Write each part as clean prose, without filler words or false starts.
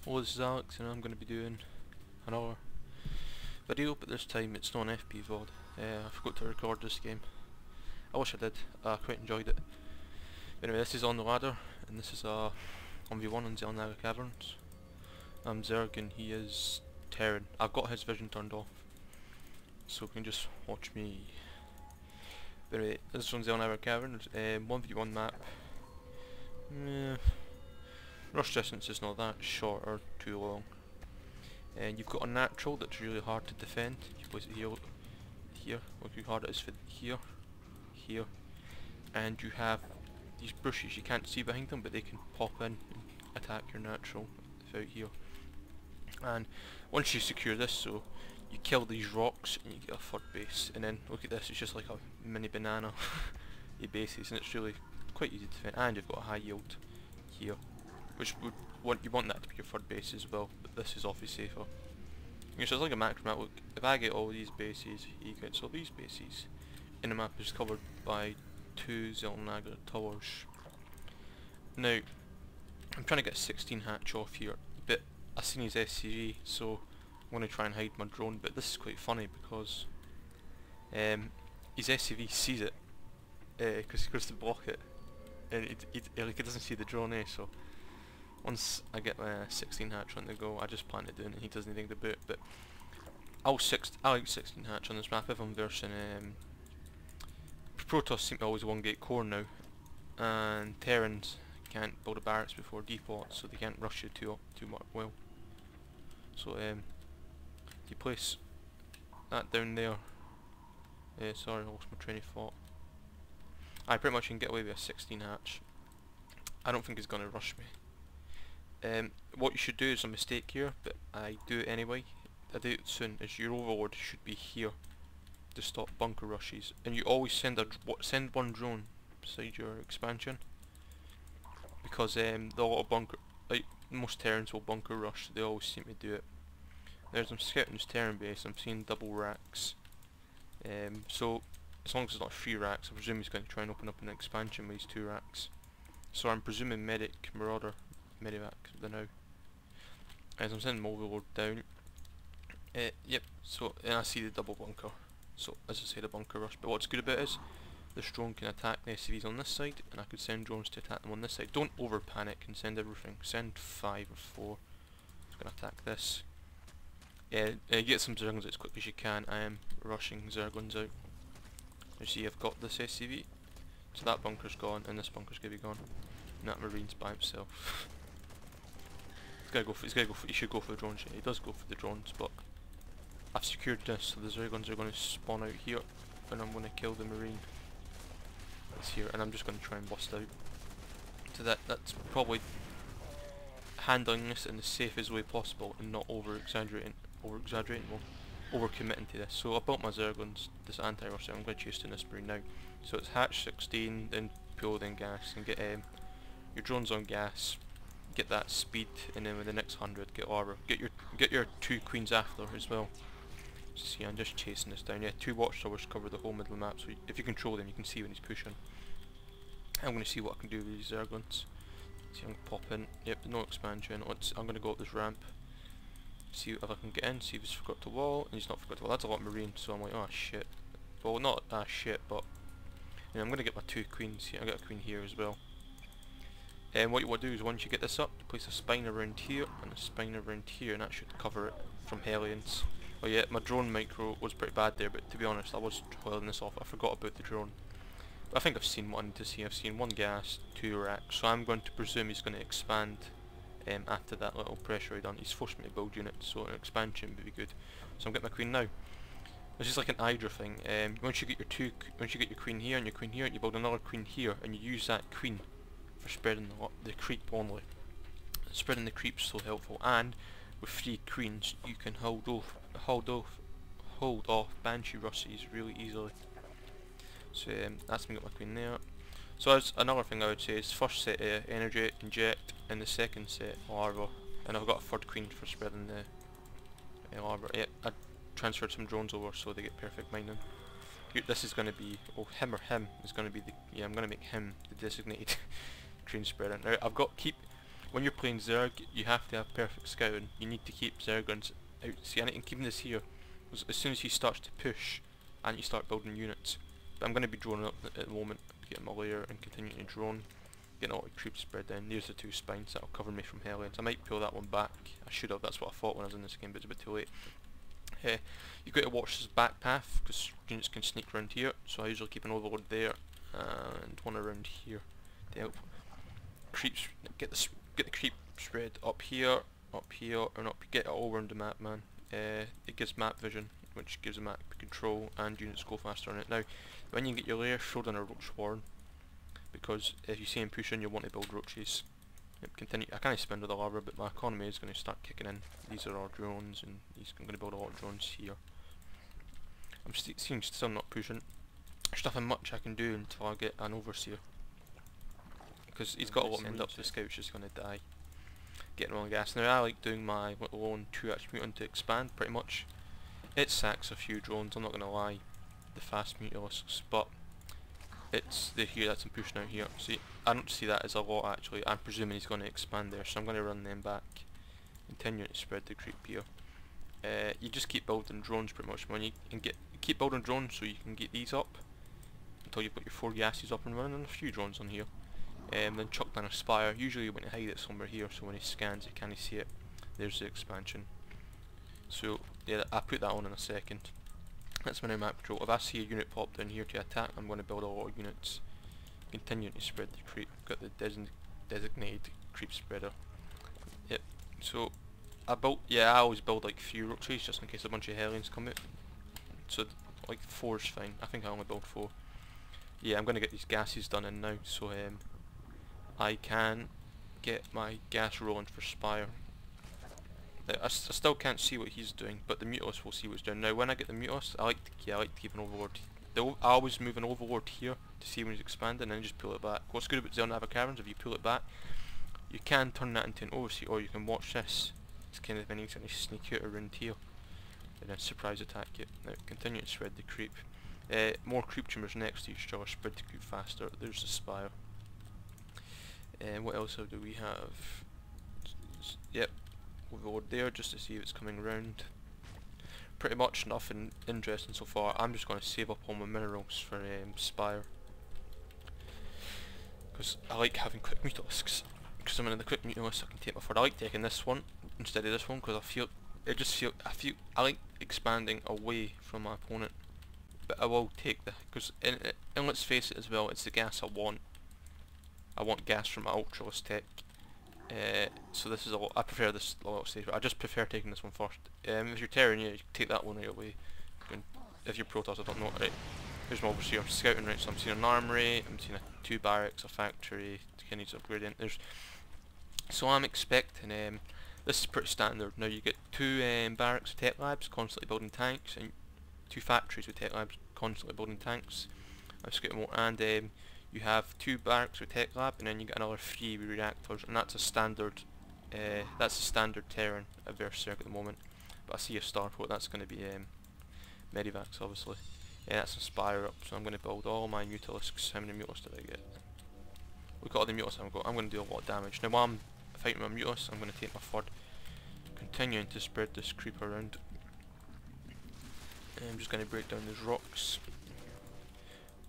Hello, this is Alex and I'm going to be doing another video, but this time it's not an FPvod. I forgot to record this game. I wish I did, I quite enjoyed it. Anyway, this is on the ladder and this is a 1v1 on Xel Naga Caverns. I'm Zerg and he is Terran. I've got his vision turned off, so you can just watch me. But anyway, this is on Xel Naga Caverns, 1v1 map. Rush distance is not that short or too long. And you've got a natural that's really hard to defend. You place it here, look how hard it is for here, and you have these bushes, you can't see behind them but they can pop in and attack your natural out here. And once you secure this, so you kill these rocks and you get a third base, and then look at this, it's just like a mini banana your bases, and it's really quite easy to defend, and you've got a high yield here, which you want that to be your third base as well, but this is obviously safer. So it's like a macro map. Look, if I get all these bases, he gets all these bases, and the map is covered by 2 Xel Naga towers. Now, I'm trying to get 16 hatch off here, but I've seen his SCG, so I'm going to try and hide my drone, but this is quite funny because his SCV sees it, because he goes to block it, and it doesn't see the drone, so once I get my 16 hatch on the go, I just plan to do it and he doesn't think about it. But I like 16 hatch on this map. If I'm versing Protoss seem to always one gate core now, and Terrans can't build a barracks before depot, so they can't rush you too much well. So you place that down there. Sorry, I lost my train of thought. I pretty much can get away with a 16 hatch. I don't think he's gonna rush me. What you should do is a mistake here, but I do it anyway. I do it soon. Is your overlord should be here to stop bunker rushes, and you always send one drone beside your expansion, because the lot of bunker, like most Terrans will bunker rush. They always seem to do it. I'm scouting this Terran base. I'm seeing double racks. So as long as it's not 3 racks, I presume he's going to try and open up an expansion with these 2 racks. So I'm presuming medic, marauder, medivac the now. As I'm sending my overlord down. Yep, so and I see the double bunker. So as I say, the bunker rush. But what's good about it is this drone can attack the SCVs on this side, and I could send drones to attack them on this side. Don't over panic and send everything. Send 5 or 4. It's gonna attack this. Get some zerglings as quick as you can. I am rushing zerglings out. You see, I've got this SCV. So that bunker's gone, and this bunker's gonna be gone. And that marine's by himself. He should go for the drones. Yeah, he does go for the drones, but I've secured this, so the zerglings are going to spawn out here, and I'm going to kill the marine that's here, and I'm just going to try and bust out. So that's probably handling this in the safest way possible and not over-exaggerating, or over-committing to this. So I built my zerglings, this anti-rush, I'm going to chase down this marine now. So it's hatch 16, then fuel, then gas, and get your drones on gas. Get that speed, and then with the next 100 get armor. Get your 2 queens after as well. See, I'm just chasing this down. Yeah, 2 watchtowers cover the whole middle of the map, so if you control them you can see when he's pushing. I'm going to see what I can do with these zerglings. See, I'm going to pop in. Yep, no expansion. I'm going to go up this ramp. See if I can get in, see if he's forgot to wall, and he's not forgot to wall. That's a lot of marine, so I'm like, oh shit. Well, not shit, but you know, I'm going to get my 2 queens here. I got a queen here as well. And what you want to do is, once you get this up, you place a spine around here and a spine around here, and that should cover it from Hellions. Oh yeah, my drone micro was pretty bad there, but to be honest, I was holding this off. I forgot about the drone. But I think I've seen what I need to see. I've seen 1 gas, 2 racks, so I'm going to presume he's going to expand after that little pressure he done. He's forced me to build units, so an expansion would be good. So I'm getting my queen now. This is like an Hydra thing. Once you get your queen here and your queen here, and you build another queen here, and you use that queen for spreading the creep only. Spreading the creep's so helpful, and with 3 queens you can hold off banshee rushes really easily. So that's me, got my queen there. So that's another thing I would say is first set energy inject, and the second set larva, and I've got a 3rd queen for spreading the larva. Yeah, I transferred some drones over so they get perfect mining. This is going to be, him is going to be the, yeah, I'm going to make him the designated queen spreader. Now I've got when you're playing Zerg, you have to have perfect scouting. You need to keep Zergons out. See, and keeping this here, because as soon as he starts to push, and you start building units. But I'm going to be droning up at the moment, getting my layer and continuing to drone, getting all the creep spread down. There's the 2 spines that'll cover me from Hellions. I might pull that one back. I should have, that's what I thought when I was in this game, but it's a bit too late. You've got to watch this back path, because units can sneak around here, so I usually keep an overlord there, and one around here to help creeps, get the creep spread up here, and up, get it all around the map, man. It gives map vision, which gives the map control, and units go faster on it. Now, when you get your layer, throw down a roach warren, because if you see him pushing, you want to build roaches. Yep, continue. I can't spend all the lava, but my economy is going to start kicking in. These are our drones, and I'm going to build a lot of drones here. I'm seeing still not pushing. There's nothing much I can do until I get an overseer, because he's got a lot of end up. The scout's just going to die. Getting on gas. Now I like doing my little own 2H mutant to expand, pretty much. It sacks a few drones, I'm not going to lie, the fast mutilisks, but it's the here that's I'm pushing out here. See, I don't see that as a lot actually. I'm presuming he's going to expand there, so I'm going to run them back. Continue to spread the creep here. You just keep building drones pretty much. When you can keep building drones so you can get these up until you've got your 4 gases up and running, and a few drones on here. Then chuck down a spire. Usually you want to hide it somewhere here, so when he scans you can't see it. There's the expansion. So yeah, I'll put that on in a second. That's my new map control. If I see a unit pop down here to attack, I'm going to build a lot of units. Continue to spread the creep. Got the designated creep spreader. Yep. So I always build like few roaches just in case a bunch of Hellions come out. So like 4's fine. I think I only build 4. Yeah, I'm going to get these gases done in now, so I can get my gas rolling for Spire. I still can't see what he's doing, but the Mutilisk will see what's doing. Now when I get the Mutilisk, I like to keep an Overlord. I always move an Overlord here to see when he's expanding and then just pull it back. What's good about Xel Naga Caverns, if you pull it back, you can turn that into an Overseer, or you can watch this. It's kind of an easy to sneak out around here and then surprise attack you. Now continue to spread the creep. More creep tumors next to each other, spread the creep faster. There's the Spire. What else do we have? Yep, Overlord there just to see if it's coming around. Pretty much nothing interesting so far. I'm just going to save up all my minerals for Spire, because I like having quick mutilisks. Because I'm in the quick mutilisk, I can take my ford. I like taking this one instead of this one because I like expanding away from my opponent. But I will take the, because and let's face it as well, it's the gas I want. I want gas from my Ultralist tech. So this is a lot, I prefer this a lot safer. I just prefer taking this one first. If you're Terran, yeah, you can take that one right away. If you're Protoss, I don't know. Right, here's my overseer. I'm scouting, right, so I'm seeing an armory, I'm seeing 2 barracks, a factory, needs upgrading. So I'm expecting, this is pretty standard. Now you get 2 barracks with tech labs, constantly building tanks, and 2 factories with tech labs, constantly building tanks. I'm just getting more, and you have 2 barracks with tech lab, and then you get another 3 with reactors, and that's a standard. That's a standard Terran at Berserk at the moment. But I see a starport. That's going to be Medivacs, obviously. Yeah, that's a Spire up. So I'm going to build all my Mutilisks. How many Mutilisks did I get? Look at all the Mutilisks I've got. I'm going to do a lot of damage. Now while I'm fighting my Mutilisks, I'm going to take my ford, continuing to spread this creep around. And I'm just going to break down these rocks.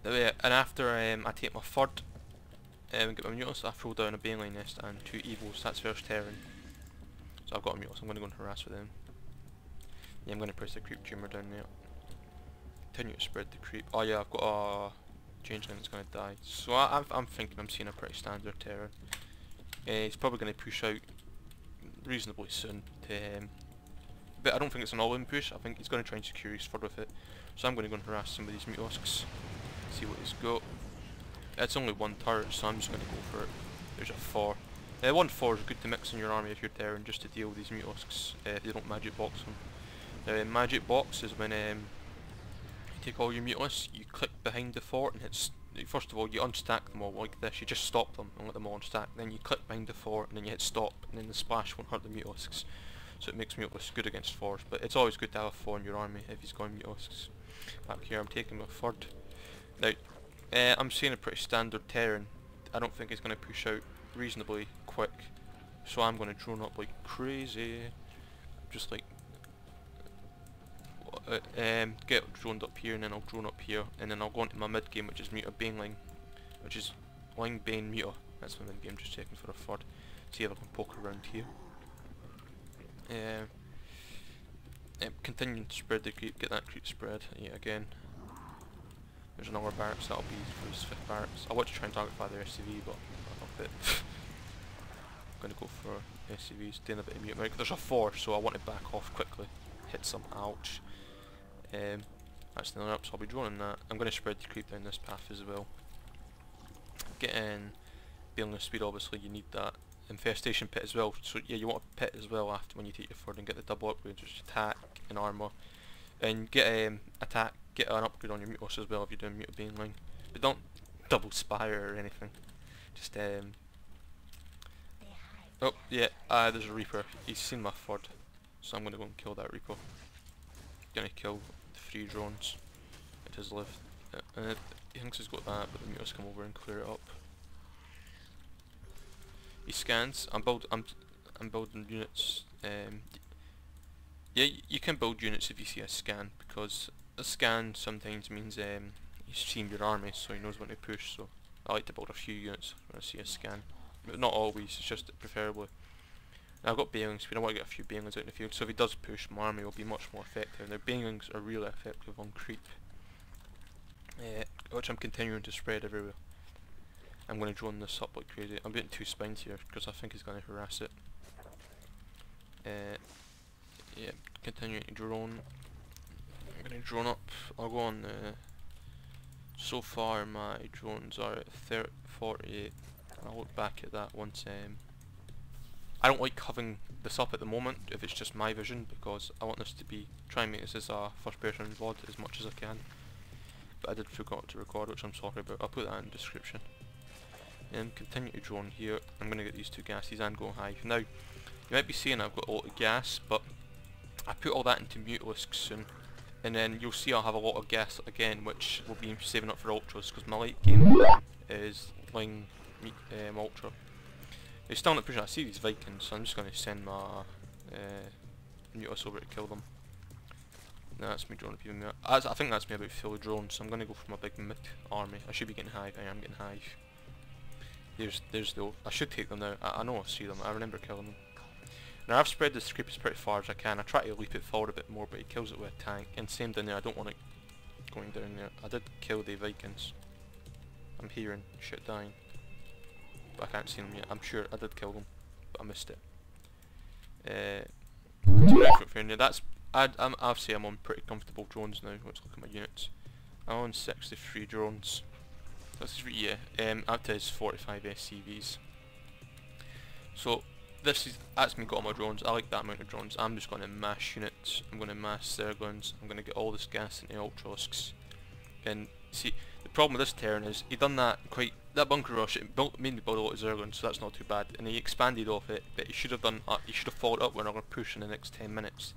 And after I take my ford and get my Mutilisk, I throw down a Baneline nest and 2 Evils. That's first Terran. So I've got a Mutilisk, I'm going to go and harass with them. Yeah, I'm going to press the creep tumor down there. Continue to spread the creep. Oh yeah, I've got a changeling that's going to die. So I'm thinking I'm seeing a pretty standard Terran. He's probably going to push out reasonably soon to but I don't think it's an all-in push. I think he's going to try and secure his ford with it. So I'm going to go and harass some of these Mutilisks. See what he's got. It's only 1 turret, so I'm just going to go for it. There's a 4. 1 4 is good to mix in your army if you're Terran, just to deal with these Mutilisks if they don't magic box them. Magic box is when you take all your Mutilisks, you click behind the fort, and it's, first of all you unstack them all like this, you just stop them and let them all unstack, then you click behind the fort and then you hit stop, and then the splash won't hurt the Mutilisks. So it makes Mutilisks good against forts, but it's always good to have a 4 in your army if he's going Mutilisks. Back here I'm taking my ford. Now, I'm seeing a pretty standard Terran. I don't think he's going to push out reasonably quick. So I'm going to drone up like crazy. Just like get droned up here, and then I'll drone up here, and then I'll go into my mid game, which is Muta Baneling, which is Ling Bane Muta. That's my mid game. Just checking for a FPvod. See if I can poke around here. Continuing to spread the creep, get that creep spread. Yeah, again. There's another barracks, that'll be for his 5th barracks. I want to try and target fire the SCV, but I'm going to go for SCVs, doing a bit of mute. There's a 4, so I want to back off quickly. Hit some, ouch. That's the other up, so I'll be droning that. I'm going to spread the creep down this path as well. Getting bailing the speed, obviously you need that infestation pit as well. So yeah, you want a pit as well after when you take your FPvod and get the double upgrades, which is attack and armour. And get attack, get an upgrade on your Mutos as well if you're doing Muta Baneling. But don't double spire or anything. Just oh yeah, there's a Reaper. He's seen my FPvod, so I'm gonna go and kill that Reaper. Gonna kill the 3 drones at his left. He thinks he's got that, but the Mutos come over and clear it up. He scans. I'm building units. Yeah, you can build units if you see a scan, because a scan sometimes means he's seen your army, so he knows when to push. So I like to build a few units when I see a scan, but not always. It's just preferably. Now I've got Banelings, but I want to get a few Banelings out in the field, so if he does push, my army will be much more effective. Now Banelings are really effective on creep, which I'm continuing to spread everywhere. I'm going to drone this up like crazy. I'm getting 2 spines here because I think he's going to harass it. Yeah, continuing to drone. I'm going to drone up. I'll go on. So far my drones are at 48. I'll look back at that once. I don't like having this up at the moment if it's just my vision, because I want this to be, try and make this as a first person VOD as much as I can. But I did forget to record, which I'm sorry about. I'll put that in the description. Continue to drone here. I'm going to get these 2 gases and go high. Now, you might be saying I've got a lot of gas, but I put all that into Mutalisks soon, and then you'll see I'll have a lot of gas again, which will be saving up for ultras, because my late game is Ling Ultra. They're still not pushing. I see these Vikings, so I'm just going to send my Mutas over to kill them. No, that's me droning people. I think that's me about fully drones, so I'm going to go for my big mid army. I should be getting hive. I am getting hive. There's the. I should take them now. I know I see them. I remember killing them. Now I've spread this creep as pretty far as I can. I try to leap it forward a bit more, but he kills it with a tank. And same down there. I don't want it going down there. I did kill the Vikings. I'm hearing shit dying, but I can't see them yet. I'm sure I did kill them, but I missed it. That's. I'd say I'm on pretty comfortable drones now. Let's look at my units. I'm on 63 drones. That's up to his 45 SCVs. So that's me got all my drones. I like that amount of drones. I'm just going to mash units. I'm going to mash Zerglings. I'm going to get all this gas into Ultralisks. And see, the problem with this turn is he done that that bunker rush. It made me build a lot of Zerglings, so that's not too bad. And he expanded off it, but he should have done. He should have followed up with another push in the next 10 minutes.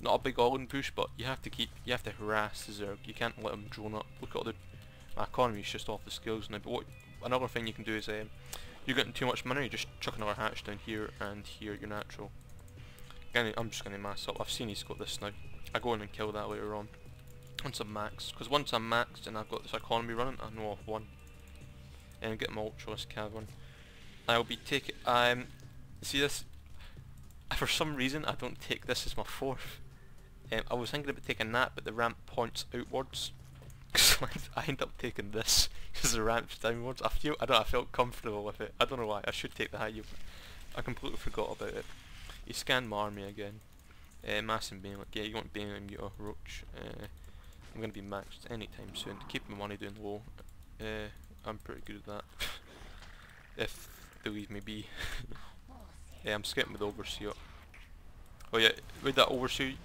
Not a big all-in push, but you have to harass the Zerg. You can't let them drone up. Look at all my economy is just off the skills now. But another thing you can do is you're getting too much money, you just chuck another hatch down here and here, you're natural. Again, I'm just going to mass up. I've seen he's got this now. I go in and kill that later on once I'm maxed, because once I'm maxed and I've got this economy running, I know I've won. And get my Ultros Cavern. I'll be taking. See this. For some reason, I don't take this as my 4th. I was thinking about taking that, but the ramp points outwards. So I end up taking this because the ramp's downwards. I felt comfortable with it. I don't know why. I should take the high. I completely forgot about it. He scanned my army again. Mass and Baneling. Yeah, you want Baneling, Muta, Roach. I'm going to be maxed anytime soon. To keep my money down low. I'm pretty good at that. If believe me be. I'm scouting with the Overseer. Oh yeah, with that Overseer,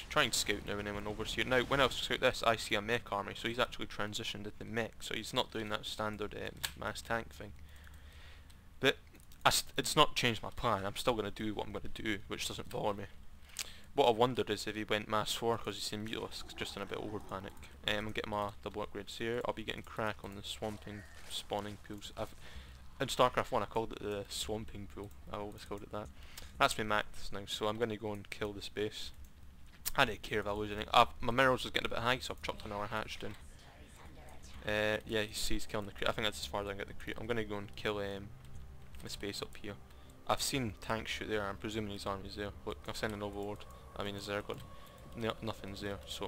try and scout now and then with Overseer. Now, when I scout this, I see a mech army, so he's actually transitioned into mech, so he's not doing that standard mass tank thing. But it's not changed my plan. I'm still going to do what I'm going to do, which doesn't bother me. What I wondered is if he went mass 4 because he's seen Mutalisks, just in a bit over panic. I'm getting my double upgrades here. I'll be getting crack on the swamping spawning pools. in Starcraft 1 I called it the swamping pool. I always called it that. That's my max now, so I'm going to go and kill this base. I don't care if I lose anything. My minerals is getting a bit high, so I've chucked another hatch down. Yeah, he's killing the crate. I think that's as far as I can get the crate. I'm going to go and kill this base up here. I've seen tanks shoot there. I'm presuming his army's there. Look, I've sent an overlord. I mean, is there? But no, nothing's there. So